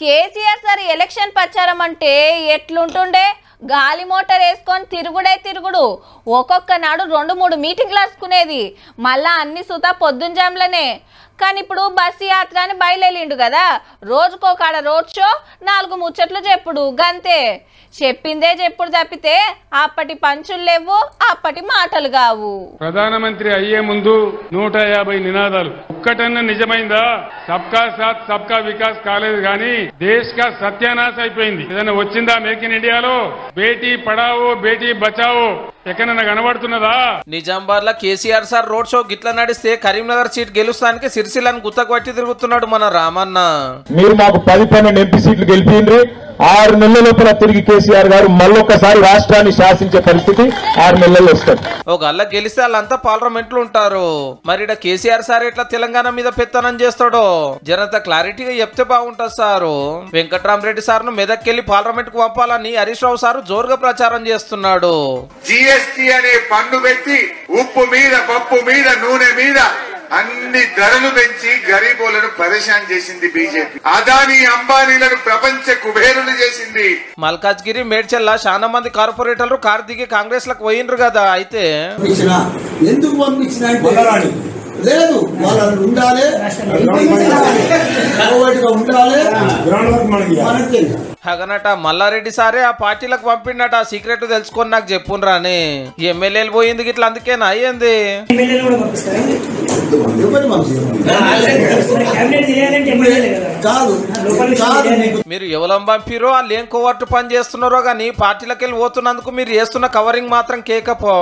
KCR sir election ప్రచారం అంటే ఎట్లుంటుండే? గాలి మోటార్ వేసుకొని తిరుగుడు. ఒక్కొక్క నాడు 2-3 మీటింగ్లు వేసుకునేది. మళ్ళా అన్ని సుతా పొద్దుంజాంలనే. కానీ ఇప్పుడు బస్సు యాత్ర అని బయలుదేరిండు కదా, రోజుకోకాడ రోడ్ షో, 4 ముచ్చట్లు చెప్పుడు గంతే. చెప్పిందే చెప్పుడు తప్పితే అప్పటి పంచులు లేవు, అప్పటి మాటలు కావు. ప్రధానమంత్రి అయ్యే ముందు 150 నినాదాలు. ఒక్కటన్నా నిజమైందా? సబ్కా సాత్ సబ్కా వికాస్ కాలేదు గాని దేశ్ కా సత్యానాశ అయిపోయింది. ఏదైనా వచ్చిందా మేక్ ఇన్ ఇండియాలో? బేటీ పడావో బేటీ బచావో ఎక్కడన్నా కనబడుతున్నదా? నిజామాబాద్ లో కేసీఆర్ సార్ రోడ్ షో గిట్ల నడిస్తే కరీంనగర్ సీట్ గెలుస్తానికి సిరిసిల్లను గుత్తకు పట్టి తిరుగుతున్నాడు మన రామన్న. మీరు మాకు 10-12 ఎంపీ సీట్లు గెలిపిండ్రి, 6 నెలల లోపల తిరిగి కేసీఆర్ గారు మళ్ళొక్కసారి రాష్ట్రాన్ని శాసించే పరిస్థితి 6 నెలల్లో వస్తుంది. ఒక గల్ల గెలిస్తే వాళ్ళంతా పార్లమెంట్లు ఉంటారు. మరి ఇక్కడ కేసీఆర్ సార్ ఎట్లా తెలంగాణ మీద పెత్తనం చేస్తాడో జనంత క్లారిటీగా చెప్తే బాగుంటది సారు. వెంకట్రామరెడ్డి సార్ ను మెదక్కెళ్లి పార్లమెంట్ కు పంపాలని హరీష్ రావు సారు జోరుగా ప్రచారం చేస్తున్నాడు. జిఎస్టీ అనే పన్ను పెట్టి ఉప్పు మీద, పప్పు మీద, నూనె మీద అన్ని ధరలు పెంచి గరీబులను పరేషాన్ చేసింది బీజేపీ. అదానీ అంబానీలను ప్రపంచ కుబేరులు చేసింది. మల్కాజ్గిరి మేడ్చల్లా చాలా మంది కార్పొరేటర్లు కారు దిగి కాంగ్రెస్ లకు పోయిండ్రు కదా. అయితే ఎందుకు పంపించిన లేదు, వాళ్ళు ఉండాలి, హగనట మల్లారెడ్డి సారే ఆ పార్టీలకు పంపిండట. సీక్రెట్ తెలుసుకొని నాకు చెప్పుండ్రా అని. ఎమ్మెల్యేలు పోయింది గిట్లా అందుకేనా అయ్యింది? మీరు ఎవరం పంపిరో వాళ్ళు ఏం కోవర్టు పని చేస్తున్నారో గానీ పార్టీలకు వెళ్ళి పోతున్నందుకు మీరు చేస్తున్న కవరింగ్ మాత్రం కేకపో.